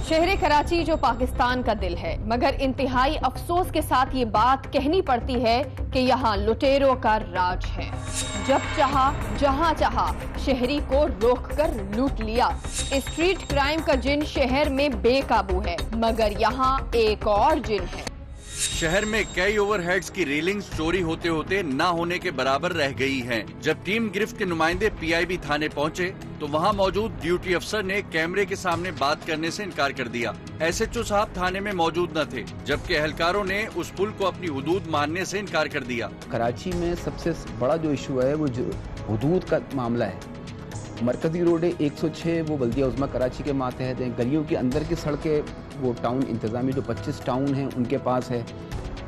शहर कराची जो पाकिस्तान का दिल है, मगर इंतहाई अफसोस के साथ ये बात कहनी पड़ती है कि यहाँ लुटेरों का राज है। जब चाहा जहाँ चाहा शहरी को रोककर लूट लिया। स्ट्रीट क्राइम का जिन शहर में बेकाबू है, मगर यहाँ एक और जिन है। शहर में कई ओवरहेड्स की रेलिंग्स चोरी होते होते ना होने के बराबर रह गई हैं। जब टीम गिरफ्त के नुमाइंदे पीआईबी थाने पहुंचे तो वहां मौजूद ड्यूटी अफसर ने कैमरे के सामने बात करने से इनकार कर दिया। एसएचओ साहब थाने में मौजूद न थे, जबकि एहलकारों ने उस पुल को अपनी हुदूद मानने से इनकार कर दिया। कराची में सबसे बड़ा जो इशू है वो हुदूद का मामला है। मरकजी रोड 106 वो बल्दिया उज़्मा कराची के मातहत है। गलियों के अंदर की सड़कें वो टाउन इंतज़ामी जो 25 टाउन हैं उनके पास है।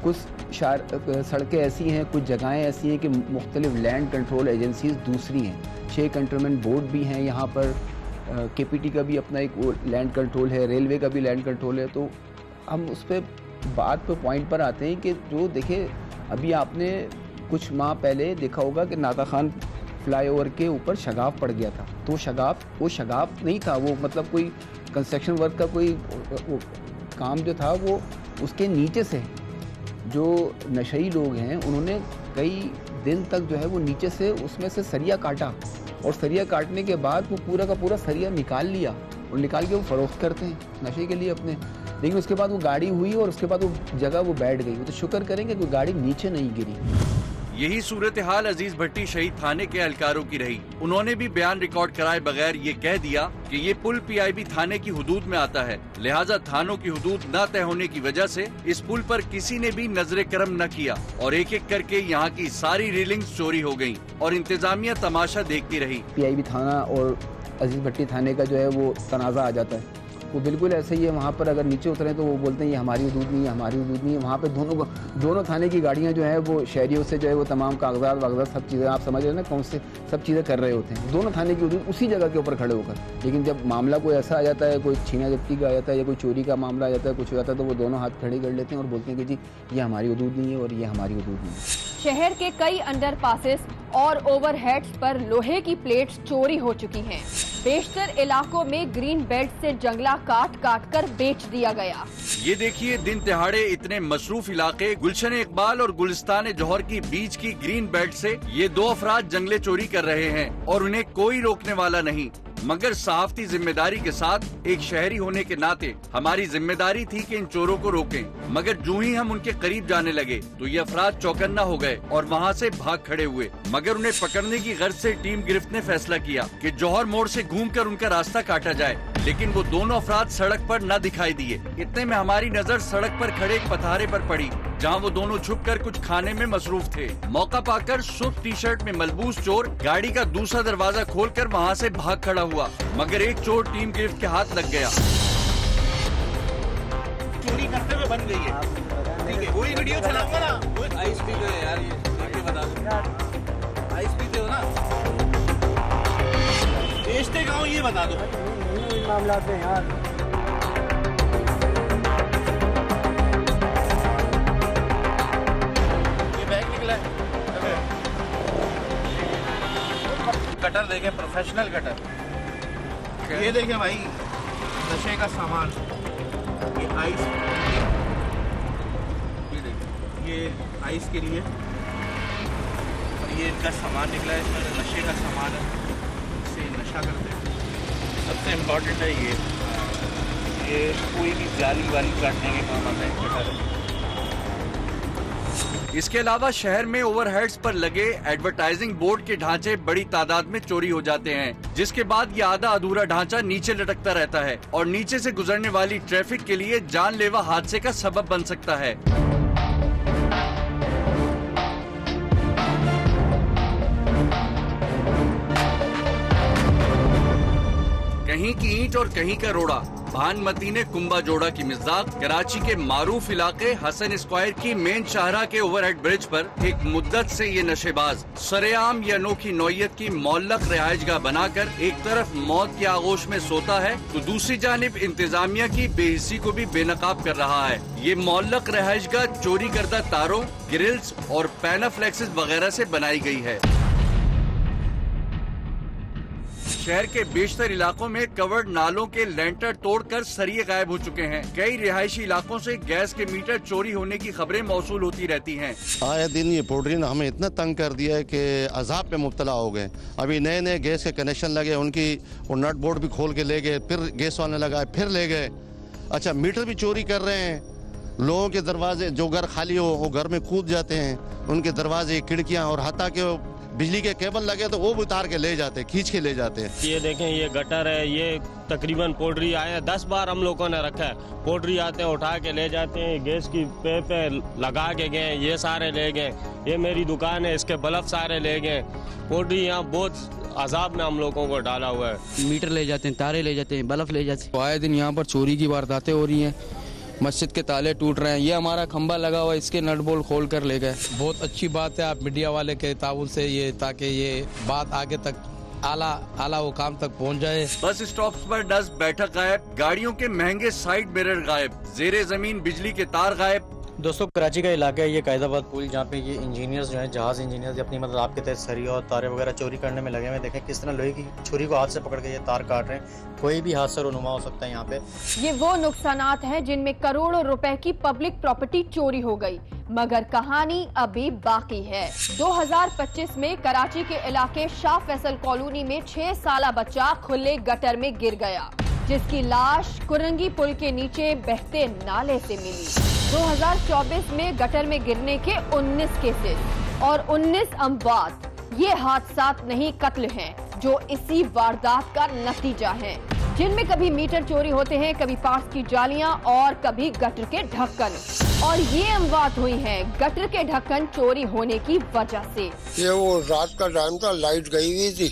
कुछ सड़कें ऐसी हैं, कुछ जगहें ऐसी हैं कि मुख्तलिफ लैंड कंट्रोल एजेंसीज दूसरी हैं। 6 कंट्रोलमेंट बोर्ड भी हैं यहाँ पर। केपीटी का भी अपना एक लैंड कंट्रोल है, रेलवे का भी लैंड कंट्रोल है। तो हम उस पर बात पे पॉइंट पर आते हैं कि जो देखे, अभी आपने कुछ माह पहले देखा होगा कि नाता खान फ्लाईओवर के ऊपर शगाफ पड़ गया था। तो वो शगाफ नहीं था, वो मतलब कोई कंस्ट्रक्शन वर्क का कोई वो काम जो था वो उसके नीचे से जो नशई लोग हैं उन्होंने कई दिन तक जो है वो नीचे से उसमें से सरिया काटा, और सरिया काटने के बाद वो पूरा का पूरा सरिया निकाल लिया और निकाल के वो फरोख्त करते हैं नशे के लिए अपने। लेकिन उसके बाद वो गाड़ी हुई और उसके बाद वो जगह वो बैठ गई। वो तो शुक्र करेंगे कोई गाड़ी नीचे नहीं गिरी। यही सूरत हाल अजीज भट्टी शहीद थाने के एहलकारों की रही। उन्होंने भी बयान रिकॉर्ड कराए बगैर ये कह दिया कि ये पुल पीआईबी थाने की हुदूद में आता है, लिहाजा थानों की हुदूद न तय होने की वजह से इस पुल पर किसी ने भी नजरे करम न किया और एक एक करके यहाँ की सारी रेलिंग्स चोरी हो गयी और इंतजामिया तमाशा देखती रही। पीआईबी थाना और अजीज भट्टी थाने का जो है वो तनाज़ा आ जाता है। वो बिल्कुल ऐसे ही है। वहाँ पर अगर नीचे उतरे तो वो बोलते हैं ये हमारी हुदूद नहीं है, हमारी हुदूद नहीं है। वहाँ पे दोनों थाने की गाड़ियाँ जो है वो शहरियों से जो है वो तमाम कागजात वागजात सब चीज़ें आप समझ रहे हैं ना, कौन से सब चीज़ें कर रहे होते हैं। दोनों थाने की हुदूद उसी जगह के ऊपर खड़े होकर। लेकिन जब मामला कोई ऐसा आ जाता है, कोई छीना झपटी का आ जाता है या कोई चोरी का मामला आ जाता है, कुछ हो जाता है, तो वो दोनों हाथ खड़े कर लेते हैं और बोलते हैं कि जी ये हमारी हुदूद नहीं है और ये हमारी हुदूद नहीं है। शहर के कई अंडरपासेस और ओवरहेड्स पर लोहे की प्लेट्स चोरी हो चुकी हैं। बेशतर इलाकों में ग्रीन बेल्ट से जंगला काट कर बेच दिया गया। ये देखिए, दिन तिहाड़े इतने मसरूफ इलाके गुलशन इकबाल और गुलिस्तान जौहर की बीच की ग्रीन बेल्ट से ये 2 अफराद जंगले चोरी कर रहे हैं और उन्हें कोई रोकने वाला नहीं। मगर सहाफती जिम्मेदारी के साथ एक शहरी होने के नाते हमारी जिम्मेदारी थी कि इन चोरों को रोकें। मगर जो ही हम उनके करीब जाने लगे तो ये अफराद चौकन्ना हो गए और वहाँ से भाग खड़े हुए। मगर उन्हें पकड़ने की गर्ज से टीम गिरफ्त ने फैसला किया कि जौहर मोड़ से घूमकर उनका रास्ता काटा जाए। लेकिन वो दोनों अफराद सड़क पर न दिखाई दिए। इतने में हमारी नजर सड़क पर खड़े एक पथारे पर पड़ी, जहां वो दोनों छुपकर कुछ खाने में मसरूफ थे। मौका पाकर सुर्ख टी शर्ट में मलबूस चोर गाड़ी का दूसरा दरवाजा खोलकर वहां से भाग खड़ा हुआ, मगर एक चोर टीम गिरफ्त के हाथ लग गया। चोरी करते हुए बन गई है, ठीक है? वही वीडियो चलाऊंगा ना। आइस पीते हो यार, ये देख के बता दो। आइस पीते हो ना? बेचते कहाँ हो ये बता दो। मामला है यार। कटर देखें, प्रोफेशनल कटर। ये देखें भाई, नशे का सामान, ये आइस, ये आइस के लिए, और ये इनका सामान निकला है, इसमें नशे का सामान है, इससे नशा करते हैं। सबसे इम्पोर्टेंट है ये कोई भी जाली वाली काटने के काम आता है कटर। इसके अलावा शहर में ओवरहेड्स पर लगे एडवर्टाइजिंग बोर्ड के ढांचे बड़ी तादाद में चोरी हो जाते हैं, जिसके बाद ये आधा अधूरा ढांचा नीचे लटकता रहता है और नीचे से गुजरने वाली ट्रैफिक के लिए जानलेवा हादसे का सबब बन सकता है। कहीं की ईंट और कहीं का रोड़ा, भानमती ने कुंभा जोड़ा की मिज़ाक। कराची के मारूफ इलाके हसन स्क्वायर की मेन शाहरा के ओवरहेड ब्रिज पर एक मुद्दत से ये नशेबाज सरेआम ये अनोखी नौयत की मौलक रिहायशगाह बनाकर एक तरफ मौत के आगोश में सोता है तो दूसरी जानिब इंतजामिया की बेहिस्सी को भी बेनकाब कर रहा है। ये मौलक रिहायशगाह चोरी करदा तारों, ग्रिल्स और पैनाफ्लेक्सेस वगैरह से बनाई गई है। शहर के बेशतर इलाकों में कवर्ड नालों के लेंटर तोड़कर सरिये गायब हो चुके हैं। कई रिहायशी इलाकों से गैस के मीटर चोरी होने की खबरें मौसूल होती रहती हैं। आए दिन ये पोल्ट्री ने हमें इतना तंग कर दिया है कि अजाब पे मुब्तला हो गए। अभी नए नए गैस के कनेक्शन लगे, उनकी वो नट बोर्ड भी खोल के ले गए, फिर गैस वाले लगाए, फिर ले गए। अच्छा, मीटर भी चोरी कर रहे हैं। लोगों के दरवाजे, जो घर खाली हो वो घर में कूद जाते हैं, उनके दरवाजे, खिड़कियां, और हत्ता के बिजली के केबल लगे तो वो भी उतार के ले जाते हैं, खींच के ले जाते हैं। ये देखें, ये गटर है, ये तकरीबन पोल्ट्री आए 10 बार हम लोगों ने रखा है। पोल्ट्री आते हैं, उठा के ले जाते हैं, गैस की पे लगा के गए, ये सारे ले गए। ये मेरी दुकान है, इसके बल्ब सारे ले गए। पोल्ट्री यहाँ बहुत अजाब में हम लोगों को डाला हुआ है। मीटर ले जाते हैं, तारे ले जाते हैं, बल्ब ले जाते हैं। आए दिन यहाँ पर चोरी की वारदातें हो रही हैं, मस्जिद के ताले टूट रहे हैं। ये हमारा खंबा लगा हुआ है, इसके नट बोल्ट खोल कर ले गए। बहुत अच्छी बात है आप मीडिया वाले के ताउन से, ये ताकि ये बात आगे तक आला वो काम तक पहुंच जाए। बस स्टॉप्स पर डस्ट बैठक गायब, गाड़ियों के महंगे साइड मिरर गायब, जेरे जमीन बिजली के तार गायब। दोस्तों, कराची का इलाका है ये कायदाबाद पुल, जहाँ पे ये इंजीनियर्स जो हैं, जहाज इंजीनियर्स अपनी मतलब आपके तहत सरिया और तारे वगैरह चोरी करने में लगे हुए। देखें किस तरह लोहे की छुरी को हाथ से पकड़ के ये तार काट रहे हैं। कोई भी हादसा रुनुमा हो सकता है यहाँ पे। ये वो नुकसानात हैं जिनमें करोड़ों रुपए की पब्लिक प्रॉपर्टी चोरी हो गई, मगर कहानी अभी बाकी है। 2025 में कराची के इलाके शाह फैसल कॉलोनी में 6 साला बच्चा खुले गटर में गिर गया, जिसकी लाश कुरंगी पुल के नीचे बहते नाले से मिली। 2024 में गटर में गिरने के 19 केसेस और 19 अमवात। ये हादसात नहीं, कत्ल हैं, जो इसी वारदात का नतीजा है, जिनमें कभी मीटर चोरी होते हैं, कभी पार्ट्स की जालियां और कभी गटर के ढक्कन। और ये अमवात हुई हैं गटर के ढक्कन चोरी होने की वजह से। ये वो रात का टाइम था, लाइट गई हुई थी,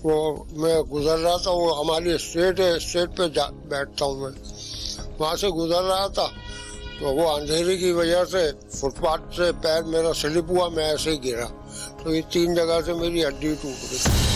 वो मैं गुजर रहा था, वो हमारी स्ट्रीट है, स्ट्रीट पे बैठता हूँ मैं, वहाँ से गुजर रहा था, तो वो अंधेरे की वजह से फुटपाथ से पैर मेरा स्लिप हुआ, मैं ऐसे ही गिरा, तो ये 3 जगह से मेरी हड्डी टूट गई।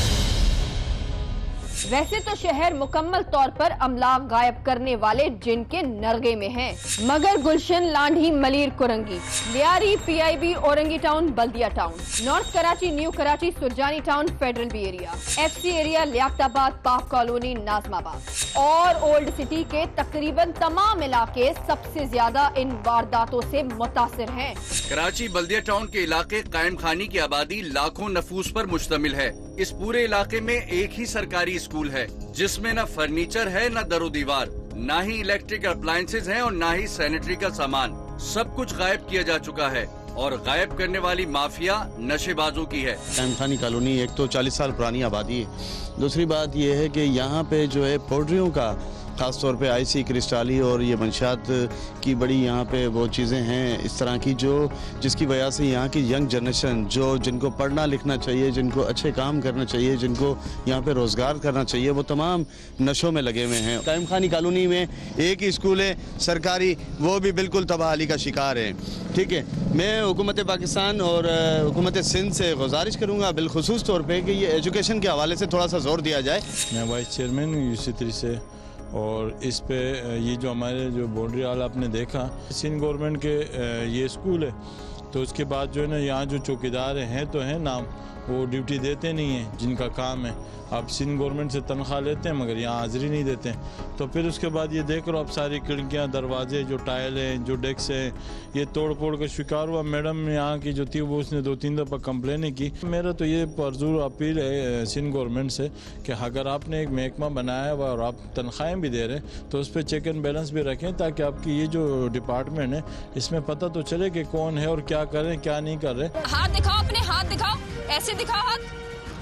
वैसे तो शहर मुकम्मल तौर पर अमलाक गायब करने वाले जिन के नरगे में है, मगर Gulshan, Landhi, Malir, Korangi, Lyari, PIB, Orangi town, Baldia town, north Karachi, new Karachi, Surjani town, federal B area, FC area, Liaquatabad, Pak colony, Najmabad और ओल्ड सिटी के तकरीबन तमाम इलाके सबसे ज्यादा इन वारदातों से मुतासिर हैं। कराची बल्दिया टाउन के इलाके कायम खानी की आबादी लाखों नफूस पर मुश्तमिल है। इस पूरे इलाके में एक ही सरकारी स्कूल है, जिसमें न फर्नीचर है, न दरो दीवार, न ही इलेक्ट्रिक अप्लायंसेज हैं और न ही सैनिटरी का सामान। सब कुछ गायब किया जा चुका है और गायब करने वाली माफिया नशेबाजों की है। कायम खानी कॉलोनी एक तो 40 साल पुरानी आबादी है। दूसरी बात यह है कि यहाँ पे जो है पोल्ट्रियों का ख़ास तौर पे आईसी, क्रिस्टाली और ये मंशियात की बड़ी यहाँ पे वो चीज़ें हैं इस तरह की, जो जिसकी वजह से यहाँ की यंग जनरेशन जिनको पढ़ना लिखना चाहिए, जिनको अच्छे काम करना चाहिए, जिनको यहाँ पे रोज़गार करना चाहिए, वो तमाम नशों में लगे हुए हैं। कायम खानी कॉलोनी में एक ही स्कूल है सरकारी, वो भी बिल्कुल तबाही का शिकार है। ठीक है, मैं हुकूमत पाकिस्तान और हुकूमत सिंध से गुजारिश करूँगा बिलखुसूस तौर पर कि ये एजुकेशन के हवाले से थोड़ा सा जोर दिया जाए। मैं वाइस चेयरमैन हूँ यूसी से, और इस पे ये जो हमारे जो बाउंड्री हाल आपने देखा, सिंध गवर्नमेंट के ये स्कूल है, तो उसके बाद जो है ना यहाँ जो चौकीदार हैं तो हैं नाम, वो ड्यूटी देते नहीं हैं जिनका काम है। आप सिंध गवर्नमेंट से तनख्वाह लेते हैं मगर यहाँ हाजिरी नहीं देते हैं। तो फिर उसके बाद ये देख लो, अब सारी खिड़कियाँ, दरवाजे, जो टाइल हैं, जो डेस्क हैं, ये तोड़ फोड़ का शिकार हुआ। मैडम यहाँ की जो थी वो उसने 2-3 दफ़ा कंप्लेन की। मेरा तो ये पुरज़ोर अपील है सिंध गवर्नमेंट से कि अगर आपने एक महकमा बनाया हुआ और आप तनख्वाहें भी दे रहे हैं तो उस पर चेक एंड बैलेंस भी रखें, ताकि आपकी ये जो डिपार्टमेंट है इसमें पता तो चले कि कौन है और क्या कर रहे हैं, क्या नहीं कर रहे। हाथ दिखाओ, अपने हाथ दिखाओ, ऐसे दिखाओ हाथ।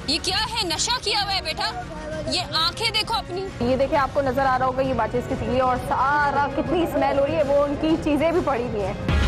ये क्या है? नशा किया हुआ है बेटा। ये आंखें देखो अपनी। ये देखिए, आपको नजर आ रहा होगा ये माचिस की तीली और सारा कितनी स्मेल हो रही है, वो उनकी चीजें भी पड़ी हुई हैं।